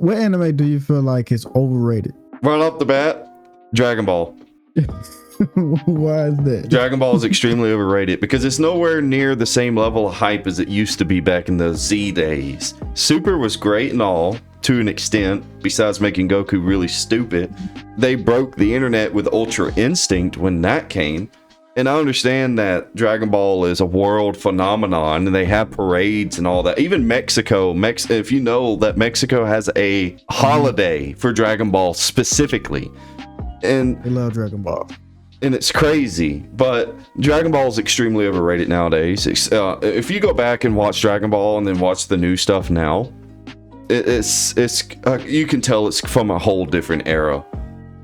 What anime do you feel like is overrated? Right off the bat, Dragon Ball. Why is that? Dragon Ball is extremely overrated because it's nowhere near the same level of hype as it used to be back in the Z days. Super was great and all, to an extent, besides making Goku really stupid. They broke the internet with Ultra Instinct when that came. And I understand that Dragon Ball is a world phenomenon and they have parades and all that. Even Mexico, if you know that Mexico has a holiday for Dragon Ball specifically. And I love Dragon Ball. And it's crazy, but Dragon Ball is extremely overrated nowadays. If you go back and watch Dragon Ball and then watch the new stuff now, it's you can tell it's from a whole different era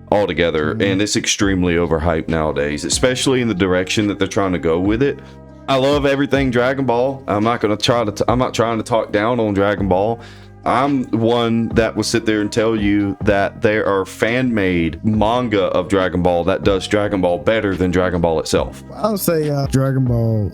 altogether, and it's extremely overhyped nowadays, especially in the direction that they're trying to go with it. I love everything Dragon Ball. I'm not trying to talk down on Dragon Ball. I'm one that will sit there and tell you that there are fan-made manga of Dragon Ball that does Dragon Ball better than Dragon Ball itself. I would say Dragon Ball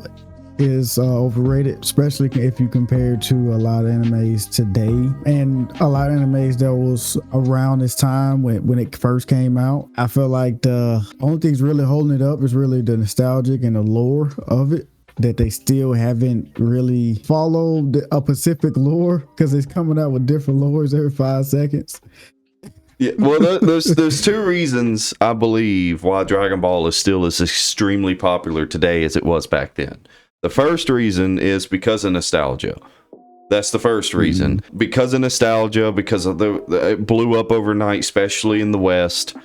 is overrated, especially if you compare to a lot of animes today and a lot of animes that was around this time when it first came out. I feel like the only thing's really holding it up is really the nostalgic and the lore of it, that they still haven't really followed a specific lore because it's coming out with different lores every 5 seconds. Yeah, well, there's two reasons I believe why Dragon Ball is still as extremely popular today as it was back then. The first reason is because of nostalgia. That's the first reason. Because of nostalgia, because of it blew up overnight, especially in the West.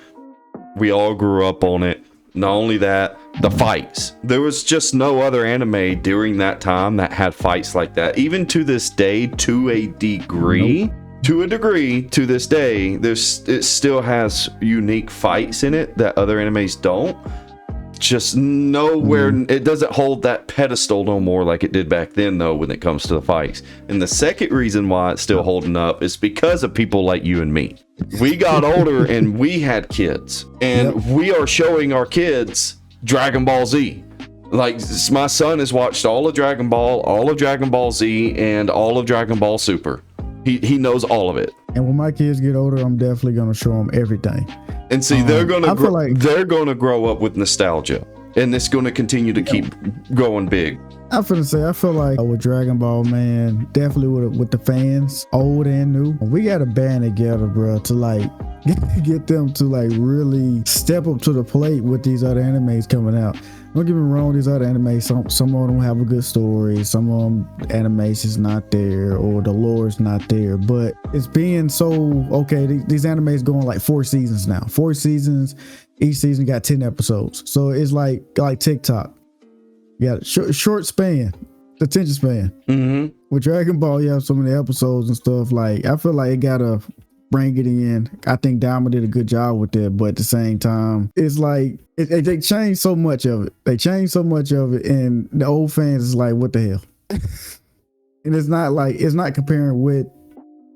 We all grew up on it. Not only that, the fights. There was just no other anime during that time that had fights like that. Even to this day, to a degree, to this day, it still has unique fights in it that other animes don't. Just nowhere, it doesn't hold that pedestal no more like it did back then, though, when it comes to the fights. And the second reason why it's still holding up is because of people like you and me. We got older and we had kids, and we are showing our kids Dragon Ball Z. Like, my son has watched all of Dragon Ball, all of Dragon Ball Z, and all of Dragon Ball Super. He knows all of it. And when my kids get older, I'm definitely going to show them everything. And see, they're gonna grow up with nostalgia, and it's gonna continue to keep growing big. I feel like with Dragon Ball, man, definitely with the fans, old and new, we got to band together, bro, to like get them to like really step up to the plate with these other animes coming out. Don't get me wrong, these other animes, some of them have a good story, some of them animation's not there or the lore's not there, but it's being so, okay, these animes going like 4 seasons now. 4 seasons, each season got 10 episodes. So it's like TikTok. You got a short span, attention span. With Dragon Ball, you have so many episodes and stuff. Like, I feel like it gotta bring it in. I think Dama did a good job with that, but at the same time, it's like they changed so much of it. And the old fans is like, what the hell? And it's not comparing with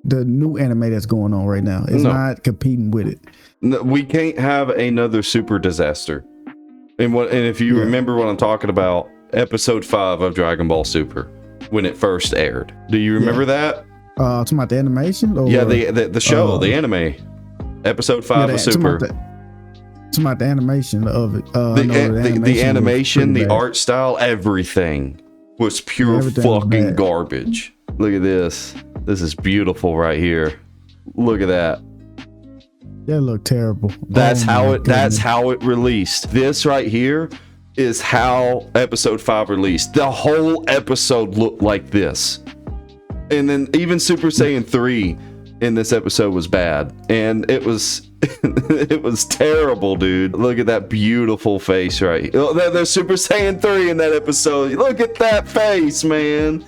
the new anime that's going on right now. It's not competing with it. No, we can't have another super disaster. And if you remember what I'm talking about, episode 5 of Dragon Ball Super, when it first aired. Do you remember that? Talking about the animation? Or, the show, the anime. Episode 5 of Super. Talking about the animation of it. The animation, the art style, everything was pure fucking garbage. Look at this. This is beautiful right here. Look at that. That looked terrible. That's how it released. This right here is how episode 5 released. The whole episode looked like this. And then even Super Saiyan 3 in this episode was bad. And it was it was terrible, dude. Look at that beautiful face right here. There's Super Saiyan 3 in that episode. Look at that face, man.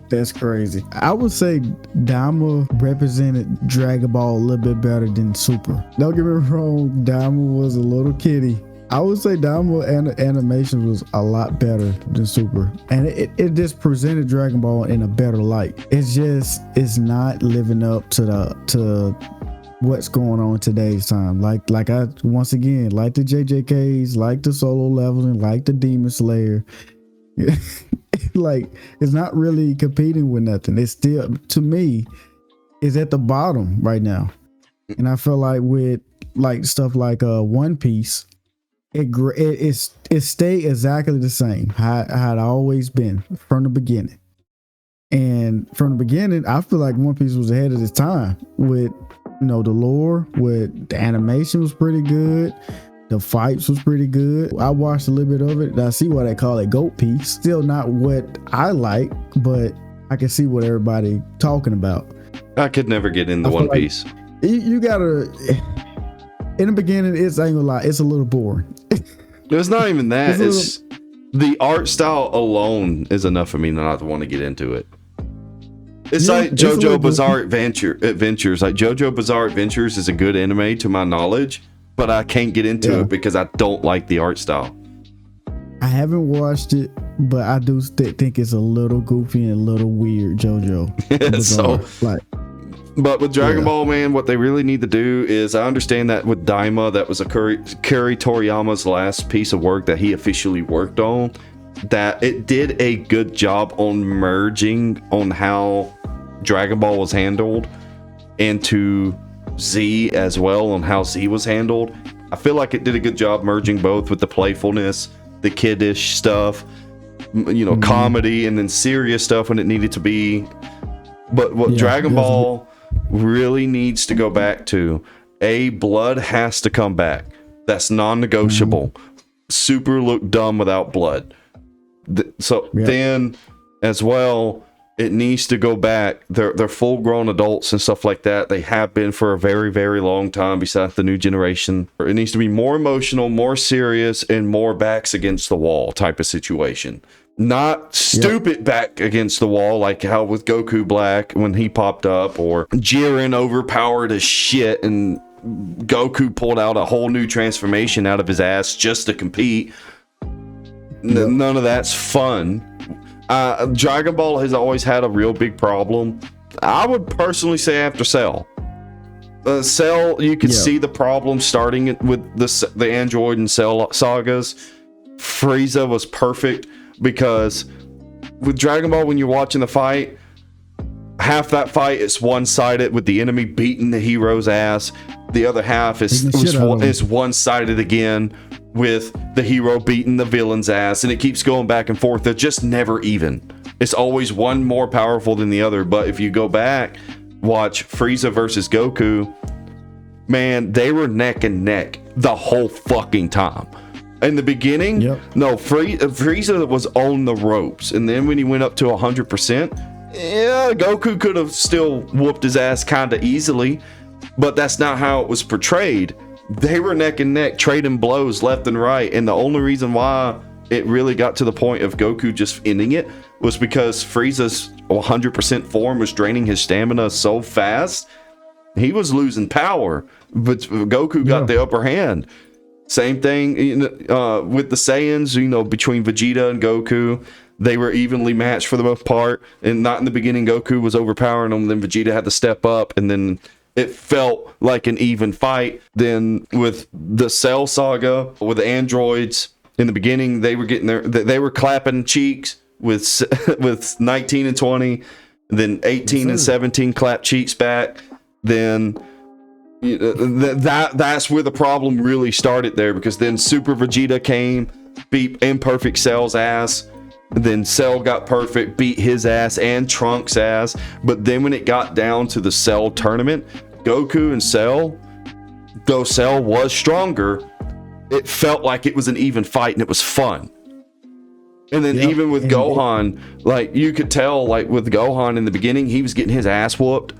That's crazy. I would say Dama represented Dragon Ball a little bit better than Super. Don't get me wrong, Dama was a little kitty. I would say Dama animation was a lot better than Super. And it just presented Dragon Ball in a better light. It's not living up to what's going on in today's time. Like I once again, like the JJKs, like the solo leveling, like the Demon Slayer. Like, it's not really competing with nothing. It's still, to me, is at the bottom right now. And I feel like with like stuff like One Piece, it stayed exactly the same how it had always been from the beginning. And from the beginning, I feel like One Piece was ahead of its time with, you know, the lore, with the animation was pretty good. The fights was pretty good. I watched a little bit of it. And I see why they call it Goat Piece. Still not what I like, but I can see what everybody talking about. I could never get into One Piece. You gotta. In the beginning, it's, I ain't gonna lie, it's a little boring. It's not even that. It's the art style alone is enough for me not to want to get into it. It's like JoJo Bizarre Adventures. Like JoJo Bizarre Adventures is a good anime to my knowledge, but I can't get into it because I don't like the art style. I haven't watched it, but I do think it's a little goofy and a little weird. JoJo. So, like, but with Dragon Ball, man, what they really need to do is, I understand that with Daima, that was Akira Toriyama's last piece of work that he officially worked on, that it did a good job on merging on how Dragon Ball was handled into Z as well, on how Z was handled. I feel like it did a good job merging both with the playfulness, the kiddish stuff, you know, comedy, and then serious stuff when it needed to be. But what Dragon Ball really needs to go back to, blood has to come back. That's non-negotiable. Super look dumb without blood. Then as well, it needs to go back. They're full-grown adults and stuff like that. They have been for a very, very long time besides the new generation. It needs to be more emotional, more serious, and more backs against the wall type of situation. Not stupid back against the wall like how with Goku Black when he popped up, or Jiren overpowered as shit and Goku pulled out a whole new transformation out of his ass just to compete. None of that's fun. Dragon Ball has always had a real big problem. I would personally say after Cell. Cell, you could see the problem starting with the Android and Cell sagas. Frieza was perfect because with Dragon Ball, when you're watching the fight, half that fight is one-sided with the enemy beating the hero's ass. The other half is one-sided again with the hero beating the villain's ass, and it keeps going back and forth. They're just never even. It's always one more powerful than the other. But if you go back, watch Frieza versus Goku, man, they were neck and neck the whole fucking time. In the beginning, no, Frieza was on the ropes, and then when he went up to 100%, Goku could have still whooped his ass kind of easily, but that's not how it was portrayed. They were neck and neck, trading blows left and right, and the only reason why it really got to the point of Goku just ending it was because Frieza's 100% form was draining his stamina so fast, he was losing power, but Goku got the upper hand. Same thing with the Saiyans, you know, between Vegeta and Goku. They were evenly matched for the most part, and not in the beginning. Goku was overpowering them, then Vegeta had to step up, and then it felt like an even fight. Then with the Cell saga, with the androids, in the beginning, they were clapping cheeks with 19 and 20, then 18 and 17 clap cheeks back. Then that's where the problem really started there, because then Super Vegeta came, beat Imperfect Cell's ass. Then Cell got perfect, beat his ass and Trunks' ass. But then when it got down to the Cell tournament, Goku and Cell, though Cell was stronger, it felt like it was an even fight and it was fun. And then even with Gohan, like you could tell, like with Gohan in the beginning, he was getting his ass whooped,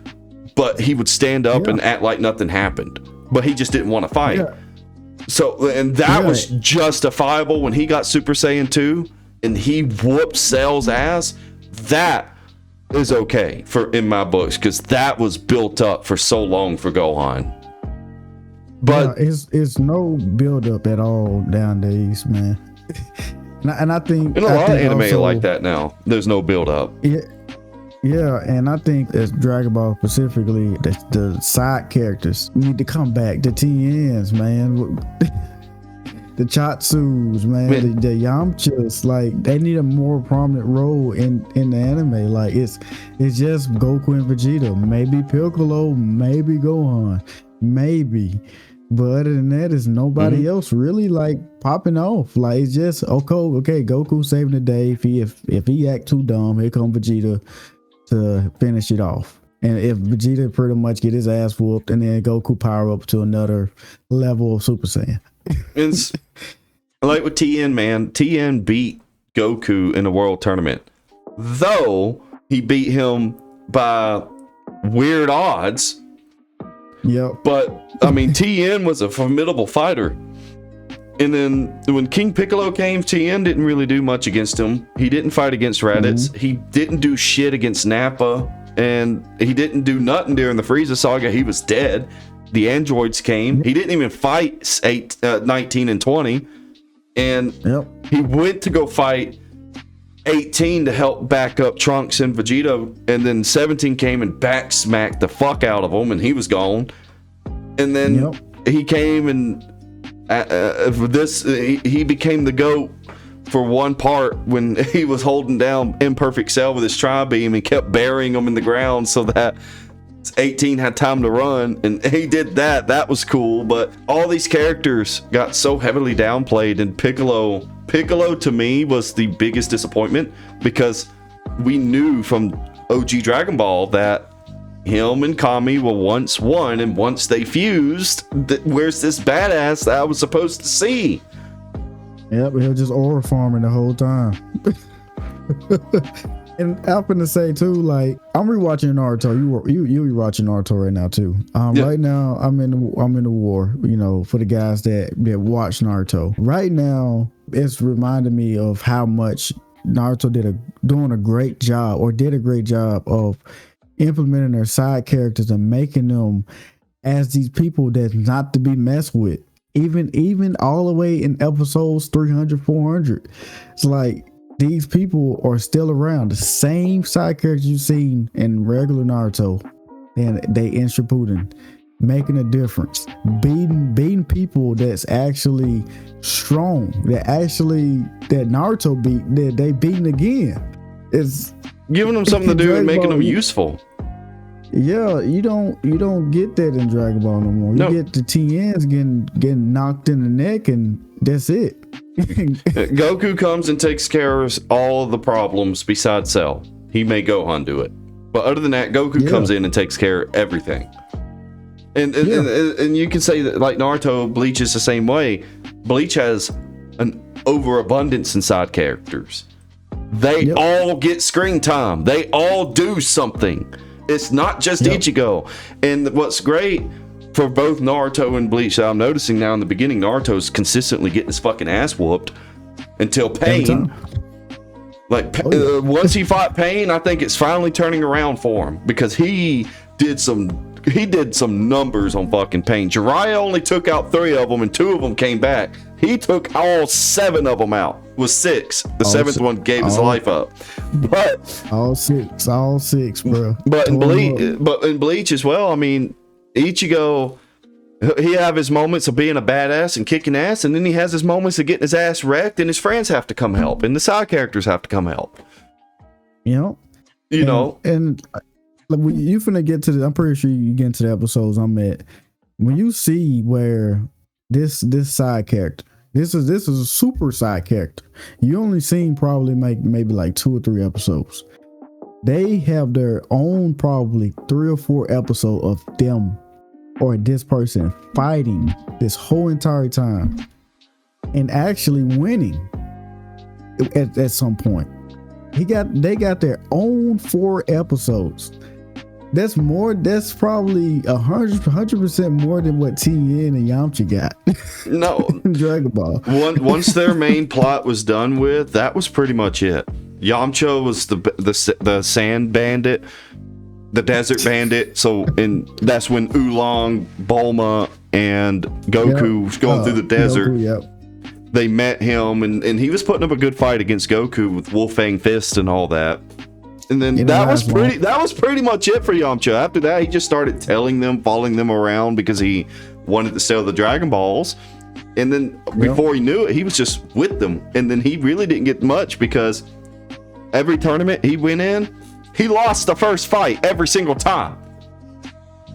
but he would stand up and act like nothing happened. But he just didn't want to fight. So, and that was justifiable when he got Super Saiyan 2 and he whooped Cell's ass. That is okay in my books, because that was built up for so long for Gohan. But it's no build up at all nowadays, man. and I think in a lot of anime also, like that now, there's no build up. Yeah, and I think as Dragon Ball specifically, the side characters need to come back. The TNs, man. the Chatsus, man, the Yamchas, like they need a more prominent role in the anime. Like it's just Goku and Vegeta, maybe Piccolo, maybe Gohan, maybe. But other than that, is nobody else really like popping off. Like it's just okay, Goku saving the day. If he act too dumb, here come Vegeta to finish it off. And if Vegeta pretty much get his ass whooped, and then Goku power up to another level of Super Saiyan. It's like with TN, man. TN beat Goku in a world tournament, though he beat him by weird odds. Yep. But I mean, TN was a formidable fighter. And then when King Piccolo came, TN didn't really do much against him. He didn't fight against Raditz. He didn't do shit against Nappa. And he didn't do nothing during the Frieza saga. He was dead. The androids came. He didn't even fight 19 and 20. And he went to go fight 18 to help back up Trunks and Vegeta, and then 17 came and back smacked the fuck out of him, and he was gone. And then he came and he became the GOAT for one part when he was holding down Imperfect Cell with his tri-beam and kept burying him in the ground so that 18 had time to run, and he did that. That was cool. But all these characters got so heavily downplayed, and Piccolo to me was the biggest disappointment, because we knew from OG Dragon Ball that him and Kami were once one, and once they fused, where's this badass that I was supposed to see? Yep, he was just aura farming the whole time. And I'm gonna say too, like I'm rewatching Naruto. You rewatching Naruto right now too. Right now I'm in the war. You know, for the guys that watch Naruto. Right now, it's reminding me of how much Naruto did a great job of implementing their side characters and making them as these people that's not to be messed with. Even all the way in episodes 300, 400. It's like these people are still around. The same side characters you've seen in regular Naruto, and they in Shippuden, making a difference, beating people that's actually strong, that Naruto beat, that they beating again. It's giving them something to do and making them useful. Yeah, you don't get that in Dragon Ball no more. You get the TNs getting knocked in the neck, and that's it. Goku comes and takes care of all of the problems besides Cell. He made Gohan do it, but other than that, Goku comes in and takes care of everything. And you can say that like Naruto, Bleach is the same way. Bleach has an overabundance in side characters. They all get screen time. They all do something. It's not just Ichigo. And what's great for both Naruto and Bleach that I'm noticing now in the beginning, Naruto's consistently getting his fucking ass whooped until Pain. Once he fought Pain, I think it's finally turning around for him, because he did some numbers on fucking Pain. Jiraiya only took out 3 of them, and 2 of them came back. He took all 7 of them out. Was 6. The 7th one gave his life up. But all six, bro. But in Bleach as well, I mean, Ichigo, he have his moments of being a badass and kicking ass, and then he has his moments of getting his ass wrecked, and his friends have to come help, and the side characters have to come help. And you finna get to I'm pretty sure you get into the episodes I'm at. When you see where this side character, this is a super side character, you only seen probably maybe like 2 or 3 episodes. They have their own probably 3 or 4 episodes of them or this person fighting this whole entire time and actually winning at some point. They got their own 4 episodes. That's probably 100% more than what Tien and Yamcha got. No, in Dragon Ball. Once their main plot was done with, that was pretty much it. Yamcha was the sand bandit, the desert bandit. And that's when Oolong, Bulma, and Goku was going through the desert. Goku, They met him, and he was putting up a good fight against Goku with Wolfang Fist and all that. And then that was pretty much it for Yamcha. After that, he just started following them around because he wanted to sell the Dragon Balls. And then before he knew it, he was just with them. And then he really didn't get much because every tournament he went in, he lost the first fight every single time.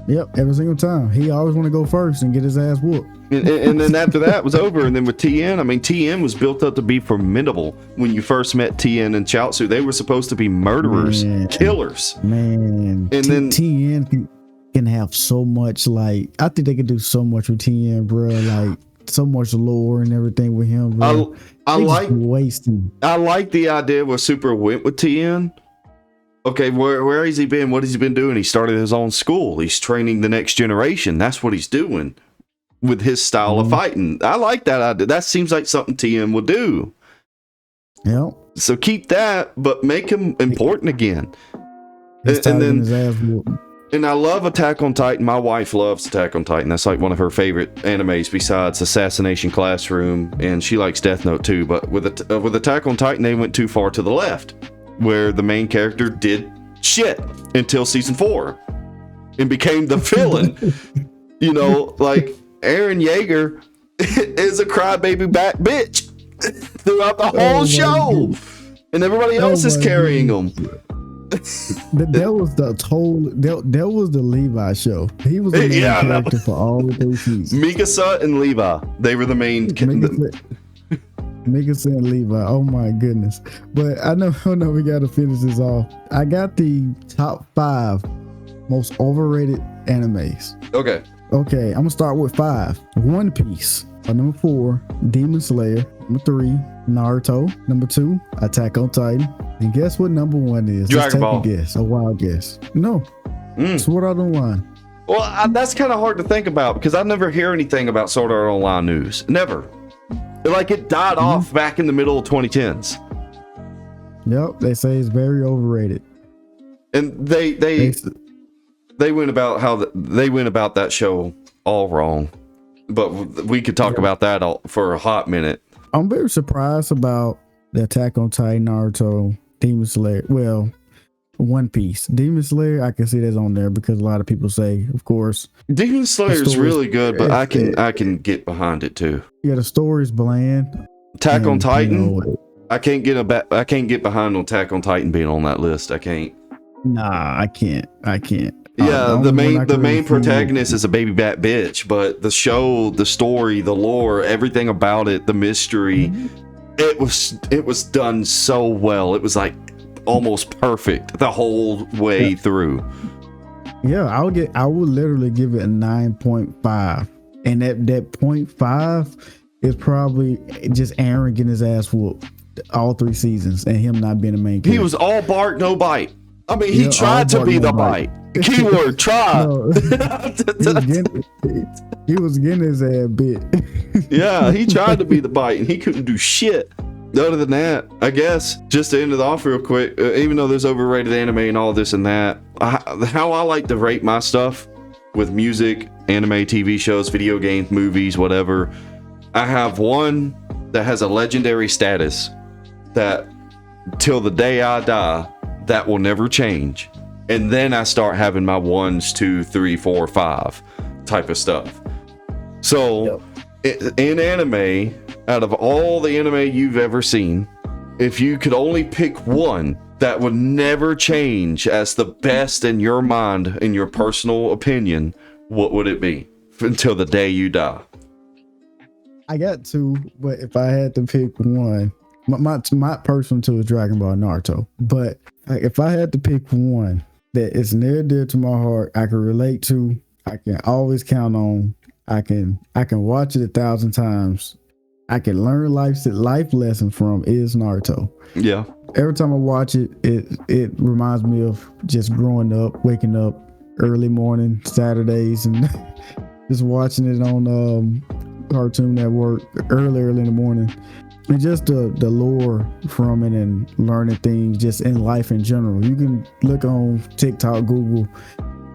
Yep, every single time. He always want to go first and get his ass whooped. And then after that was over. And then with TN, I mean, TN was built up to be formidable. When you first met TN and Chaozu, they were supposed to be murderers, killers. Man. And then TN can have so much, like, I think they could do so much with TN, bro. Like, so much lore and everything with him, bro. I like wasting. I like the idea where Super went with TN. Okay, where has he been? What has he been doing? He started his own school. He's training the next generation. That's what he's doing with his style of fighting. I like that idea. That seems like something TN would do. Yep. So keep that, but make him important again. And I love Attack on Titan. My wife loves Attack on Titan. That's like one of her favorite animes besides Assassination Classroom, and she likes Death Note too. But with Attack on Titan, they went too far to the left, where the main character did shit until season 4 and became the villain. You know, like Eren Yeager is a crybaby back bitch throughout the whole show, and everybody else is carrying him. That was that was the Levi show. He was the main character for all the 3 seasons. Mikasa and Levi, they were the main. Mikasa and Levi. Oh my goodness! But I know we got to finish this off. I got the top 5 most overrated animes. Okay, I'm gonna start with 5. One Piece. Number 4, Demon Slayer. Number 3, Naruto. Number 2, Attack on Titan. And guess what number 1 is? Dragon Ball. A wild guess. No. Sword Art Online. Well, that's kind of hard to think about because I never hear anything about Sword Art Online news. Never. Like it died off back in the middle of 2010s. Yep, they say it's very overrated. And they went about that show all wrong. But we could talk about that for a hot minute. I'm very surprised about the Attack on Titan, Naruto, Demon Slayer. Well, One Piece. Demon Slayer, I can see that's on there because a lot of people say, of course. Demon Slayer is really good, but I can get behind it too. Yeah, the story's bland. Attack on Titan, I can't get behind Attack on Titan being on that list. I can't. Nah, I can't. Yeah, the main protagonist is a baby bat bitch, but the show, the story, the lore, everything about it, the mystery, it was done so well. It was like almost perfect the whole way through. Yeah, I would literally give it a 9.5. And that 0.5 is probably just Aaron getting his ass whooped all 3 seasons and him not being the main character. He was all bark, no bite. I mean, he tried to be the bite. Keyword, try. No. he was getting his ass bit. Yeah, he tried to be the bite and he couldn't do shit. Other than that, I guess, just to end it off real quick, even though there's overrated anime and all this and that, how I like to rate my stuff with music, anime, TV shows, video games, movies, whatever, I have one that has a legendary status that till the day I die, that will never change. And then I start having my 1s, 2, 3, 4, 5 type of stuff. So in anime, out of all the anime you've ever seen, if you could only pick one that would never change as the best in your mind, in your personal opinion, what would it be until the day you die? I got 2, but if I had to pick one, my personal 2 is Dragon Ball Naruto. But if I had to pick one that is near dear to my heart, I can relate to, I can always count on, I can watch it 1,000 times, I can learn life lessons from, is Naruto. Yeah. Every time I watch it, it reminds me of just growing up, waking up early morning Saturdays and just watching it on Cartoon Network early in the morning. And just the lore from it and learning things just in life in general. You can look on TikTok, Google.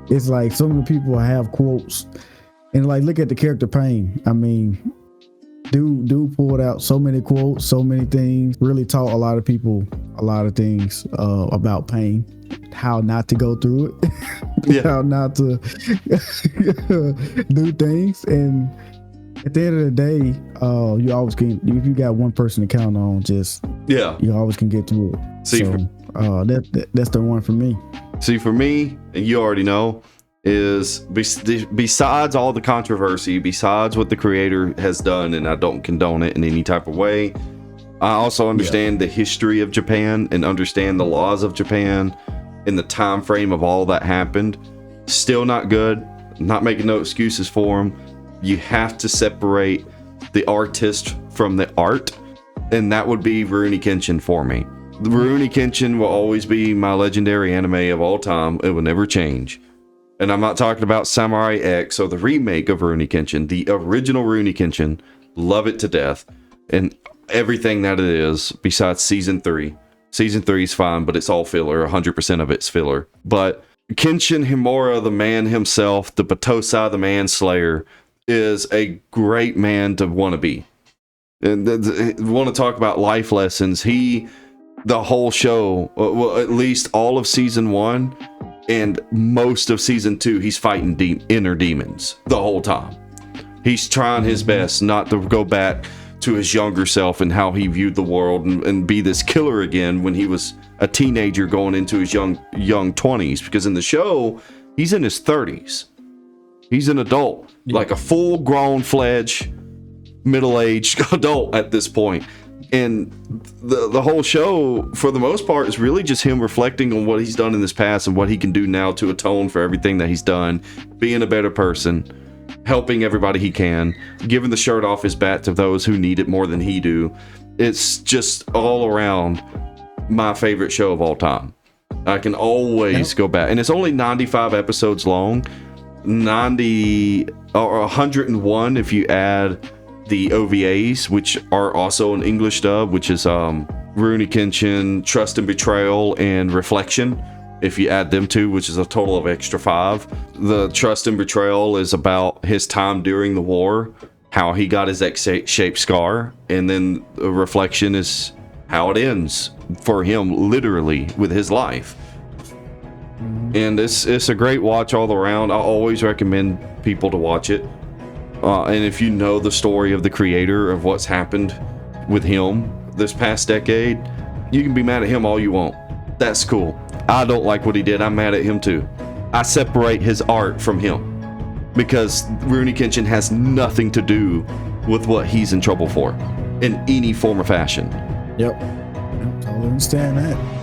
It's like so many people have quotes. And like, look at the character Pain. I mean, dude pulled out so many quotes, so many things. Really taught a lot of people a lot of things about pain. How not to go through it. How not to do things. And at the end of the day, you always can, if you got one person to count on, just you always can get through it. See, that's the one for me. See, for me, and you already know, is besides all the controversy, besides what the creator has done, and I don't condone it in any type of way, I also understand the history of Japan and understand the laws of Japan and the time frame of all that happened. Still not good. Not making no excuses for him. You have to separate the artist from the art, and that would be Rurouni Kenshin for me. The Rurouni Kenshin will always be my legendary anime of all time. It will never change. And I'm not talking about Samurai X or the remake of Rurouni Kenshin. The original Rurouni Kenshin, love it to death, and everything that it is besides season 3. Season 3 is fine, but it's all filler. 100% of it's filler. But Kenshin Himura, the man himself, the Batosai, the manslayer, is a great man to want to be. And want to talk about life lessons. The whole show, well, at least all of season 1 and most of season 2, he's fighting inner demons the whole time. He's trying his best not to go back to his younger self and how he viewed the world and be this killer again when he was a teenager going into his young 20s, because in the show he's in his 30s. He's an adult, like a full-grown fledged middle-aged adult at this point. And the whole show, for the most part, is really just him reflecting on what he's done in his past and what he can do now to atone for everything that he's done, being a better person, helping everybody he can, giving the shirt off his back to those who need it more than he do. It's just all around my favorite show of all time. I can always go back, and it's only 95 episodes long, 90 or 101 if you add the OVAs, which are also an English dub, which is Rurouni Kenshin, Trust and Betrayal, and Reflection. If you add them two, which is a total of extra 5. The Trust and Betrayal is about his time during the war, how he got his X-shaped scar, and then the Reflection is how it ends for him, literally, with his life. And it's a great watch all around. I always recommend people to watch it. And if you know the story of the creator of what's happened with him this past decade, you can be mad at him all you want. That's cool. I don't like what he did. I'm mad at him too. I separate his art from him because Rurouni Kenshin has nothing to do with what he's in trouble for in any form or fashion. Yep. I totally understand that.